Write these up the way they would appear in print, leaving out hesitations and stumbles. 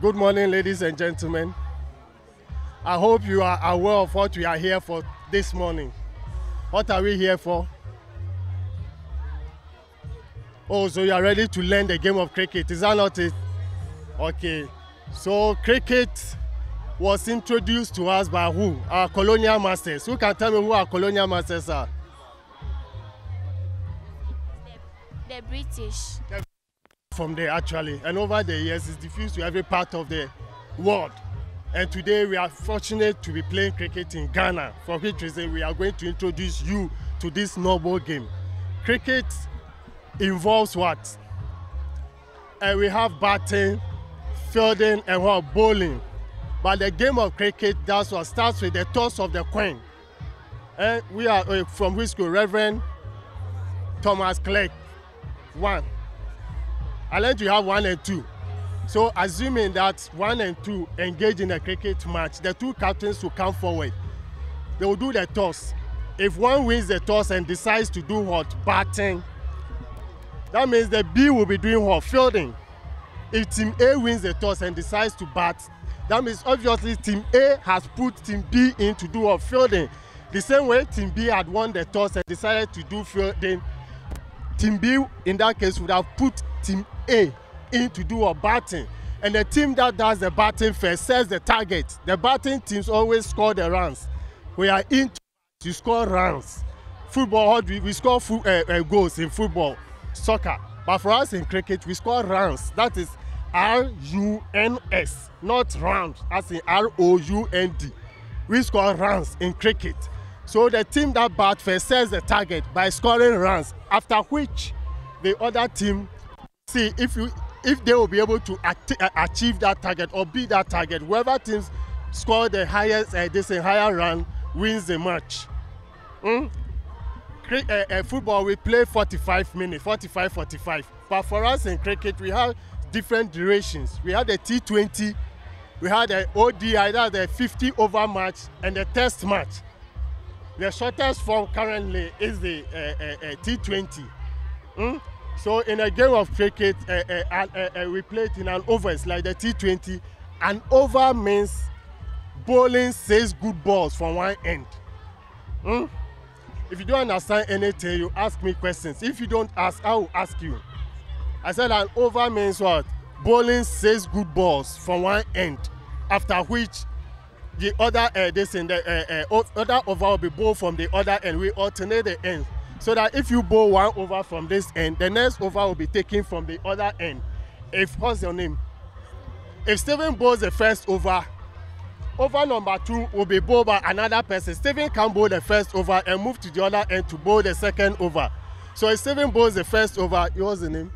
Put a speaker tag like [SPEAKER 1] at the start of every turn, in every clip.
[SPEAKER 1] Good morning, ladies and gentlemen. I hope you are aware of what we are here for this morning. What are we here for? Oh, so you are ready to learn the game of cricket. Is that not it? Okay. So cricket was introduced to us by who? Our colonial masters. Who can tell me who our colonial masters are?
[SPEAKER 2] The British.
[SPEAKER 1] From there actually, and over the years it's diffused to every part of the world. And today we are fortunate to be playing cricket in Ghana, for which reason we are going to introduce you to this noble game. Cricket involves what? We have batting, fielding, and what? Bowling. But the game of cricket, that's what starts with the toss of the coin. And we are from which school? Reverend Thomas Clegg, 1. I learned you have 1 and 2. So assuming that 1 and 2 engage in a cricket match, the 2 captains will come forward. They will do the toss. If one wins the toss and decides to do what? Batting, that means the B will be doing what? Fielding. If team A wins the toss and decides to bat, that means obviously team A has put team B in to do what? Fielding. The same way team B had won the toss and decided to do fielding, team B in that case would have put team A in to do a batting, and the team that does the batting first sets the target. The batting teams always score the runs. We are in to score runs. Football, we score goals in football, soccer, but for us in cricket we score runs. That is R-U-N-S, not round as in R-O-U-N-D. We score runs in cricket. So the team that bat first sets the target by scoring runs, after which the other team see if they will be able to achieve that target or beat that target. Whoever teams score the highest higher run wins the match. Football we play 45 minutes, 45. But for us in cricket we have different durations. We have the T20, we have the ODI, that's the 50 over match, and the test match. The shortest form currently is the T20. So in a game of cricket, we play it in an overs like the T20. An over means bowling 6 good balls from one end. If you don't understand anything, you ask me questions. If you don't ask, I will ask you. I said an over means what? Bowling 6 good balls from one end, after which the other other over will be bowled from the other end. We alternate the ends, so that if you bowl 1 over from this end, the next over will be taken from the other end. What's your name? If Stephen bowls the first over number 2 will be bowled by another person. Stephen can bowl the first over and move to the other end to bowl the second over. So if Stephen bowls the first over, what's the name?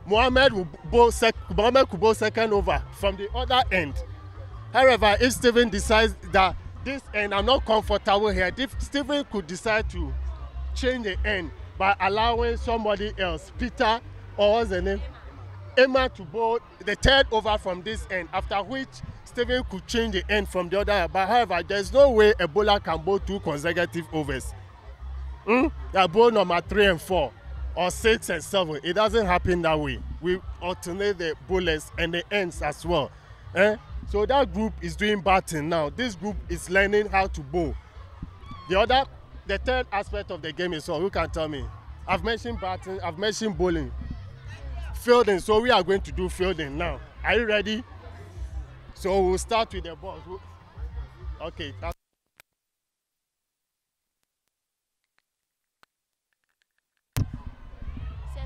[SPEAKER 1] Mohammed could bowl second over from the other end. However, if Stephen decides that this end I'm not comfortable here, if Stephen could decide to change the end by allowing somebody else, Peter or what's the name? Emma, to bowl the third over from this end, after which Stephen could change the end from the other end. But however, there's no way a bowler can bowl 2 consecutive overs. They bowl number 3 and 4 or 6 and 7. It doesn't happen that way. We alternate the bowlers and the ends as well. So that group is doing batting now. This group is learning how to bowl. The third aspect of the game is who can tell me? I've mentioned batting, I've mentioned bowling. Fielding, so we are going to do fielding now. Are you ready? So we'll start with the ball. Okay.
[SPEAKER 2] Sir,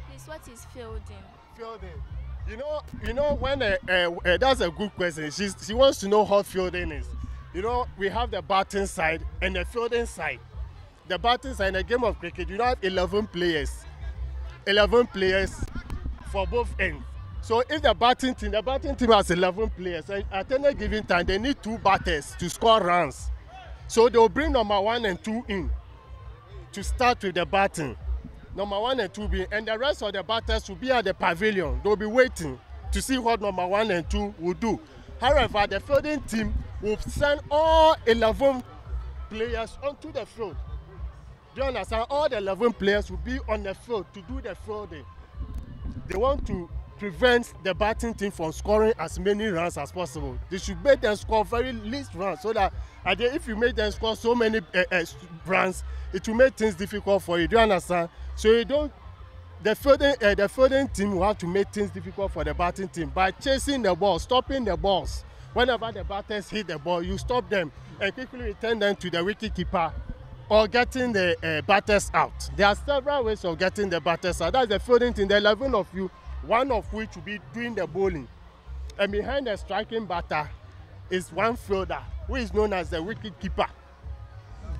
[SPEAKER 2] please, what is fielding?
[SPEAKER 1] Fielding. You know when that's a good question. She wants to know how fielding is. You know, we have the batting side and the fielding side. The batting side in a game of cricket, you have 11 players. 11 players for both ends. So if the batting team has 11 players, and at any given time they need 2 batters to score runs. So they'll bring number 1 and 2 in to start with the batting. Number 1 and 2 be, and the rest of the batters will be at the pavilion. They'll be waiting to see what number 1 and 2 will do. However, the fielding team will send all 11 players onto the field. Do you understand? All the 11 players will be on the field to do the fielding. They want to prevents the batting team from scoring as many runs as possible. They should make them score very least runs so that if you make them score so many runs, it will make things difficult for you. Do you understand? So you don't. The fielding team will have to make things difficult for the batting team by chasing the ball, stopping the balls. Whenever the batters hit the ball, you stop them and quickly return them to the wicketkeeper or getting the batters out. There are several ways of getting the batters out. That's the fielding team. The 11 of you, one of which will be doing the bowling. And behind the striking batter is one fielder who is known as the wicketkeeper.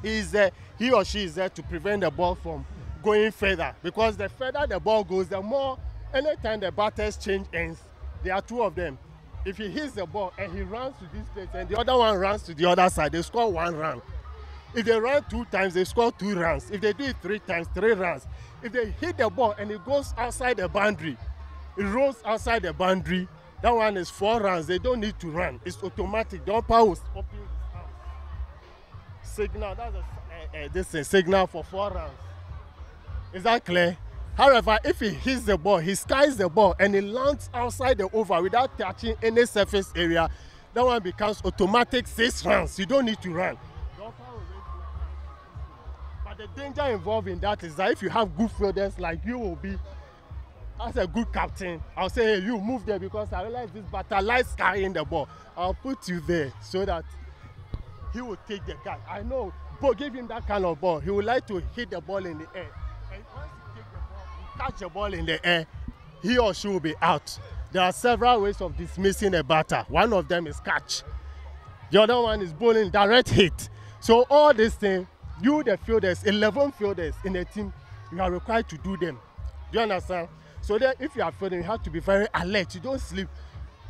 [SPEAKER 1] He or she is there to prevent the ball from going further, because the further the ball goes, the more, anytime the batters change ends, there are two of them. If he hits the ball and he runs to this place and the other one runs to the other side, they score 1 run. If they run 2 times, they score 2 runs. If they do it 3 times, 3 runs. If they hit the ball and it goes outside the boundary, it rolls outside the boundary, that one is 4 runs. They don't need to run. It's automatic. The umpire will open his hands. Signal, that's a signal for 4 runs. Is that clear? However, if he hits the ball, he skies the ball and it lands outside the over without touching any surface area, that one becomes automatic 6 runs. You don't need to run. But the danger involved in that is that if you have good fielders like you will be, as a good captain, I'll say, hey, you move there because I realize this batter likes skying the ball. I'll put you there so that he will take the catch. I know, but give him that kind of ball. He would like to hit the ball in the air. And once you take the ball, you catch the ball in the air, he or she will be out. There are several ways of dismissing a batter. One of them is catch. The other one is bowling direct hit. So all these things, you the fielders, 11 fielders in a team, you are required to do them. Do you understand? So that if you are fielding, you have to be very alert. You don't sleep.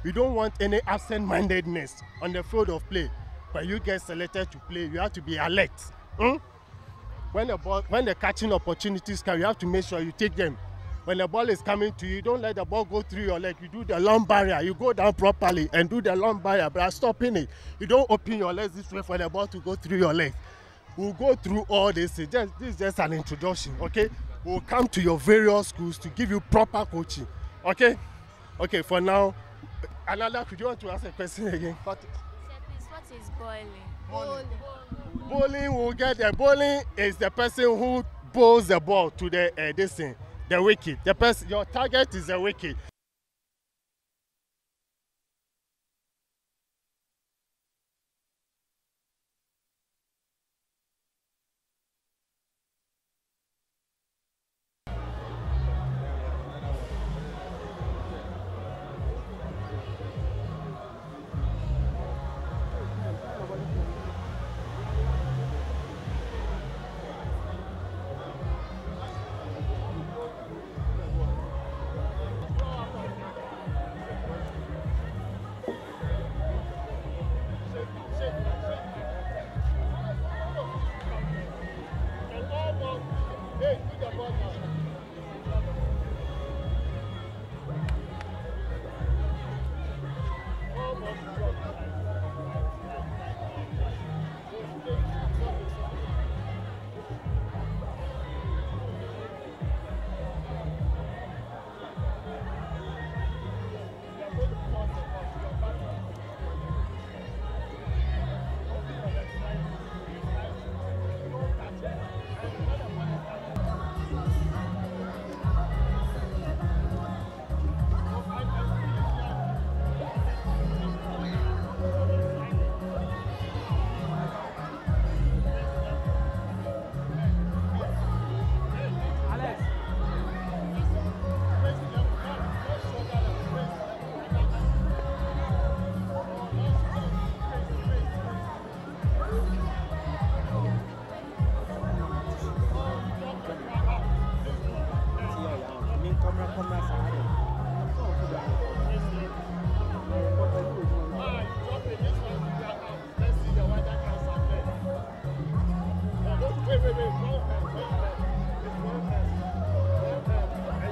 [SPEAKER 1] You don't want any absent-mindedness on the field of play. When you get selected to play, you have to be alert. When the catching opportunities come, you have to make sure you take them. When the ball is coming to you, don't let the ball go through your leg. You do the long barrier. You go down properly and do the long barrier, but stopping it. You don't open your legs this way for the ball to go through your leg. We'll go through all this. This is just an introduction, okay? We'll come to your various schools to give you proper coaching, okay? Okay, for now, another, could you want to ask a question again?
[SPEAKER 2] What is bowling?
[SPEAKER 1] Bowling will get the bowling is the person who bowls the ball to the the wicket. The person, your target is the wicket.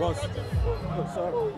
[SPEAKER 3] Boss. Oh, sorry.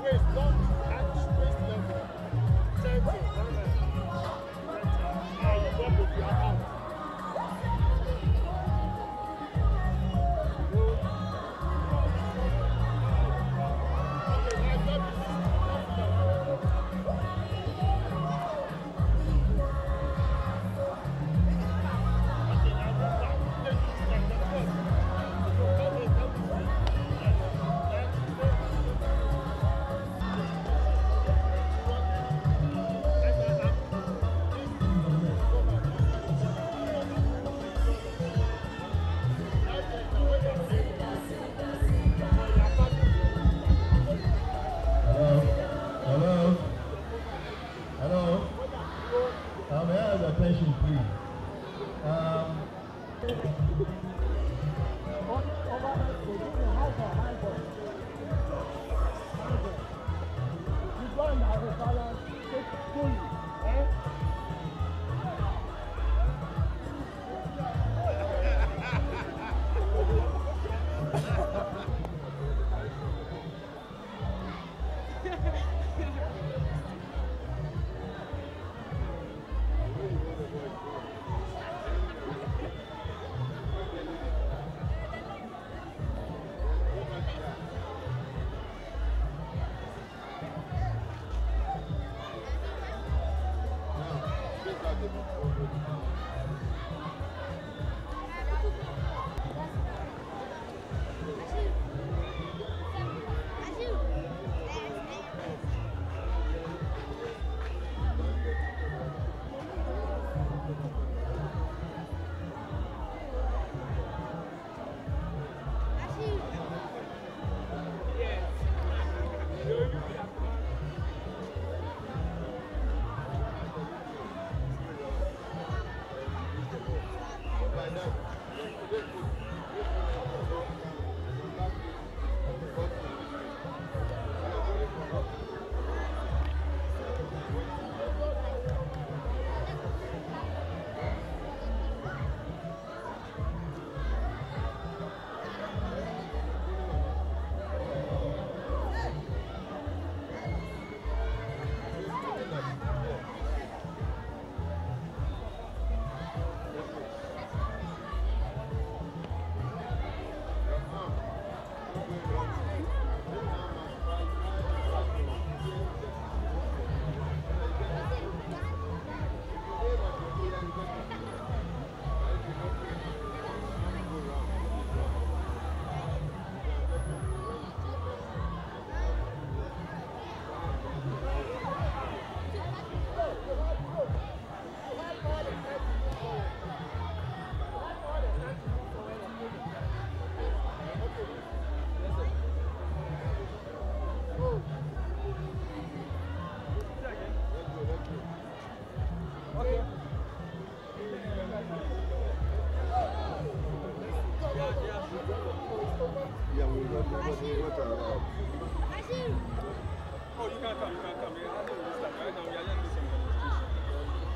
[SPEAKER 4] Oh, you can't come, you can't come. Right now, we are just doing some demonstration.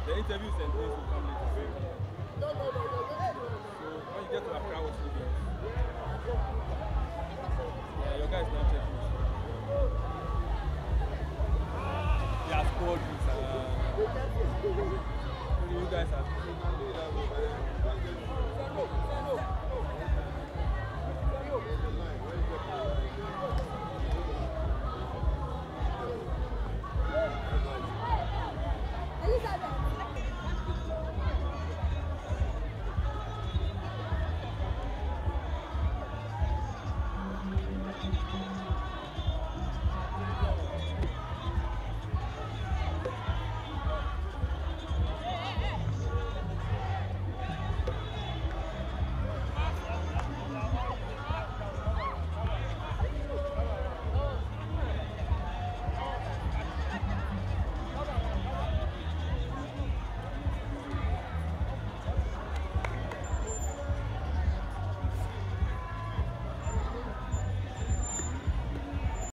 [SPEAKER 4] The interviews and things will come later. So, when you get to Accra, what's the deal? Yeah, your guys not checking us. Yeah, squad. You guys are.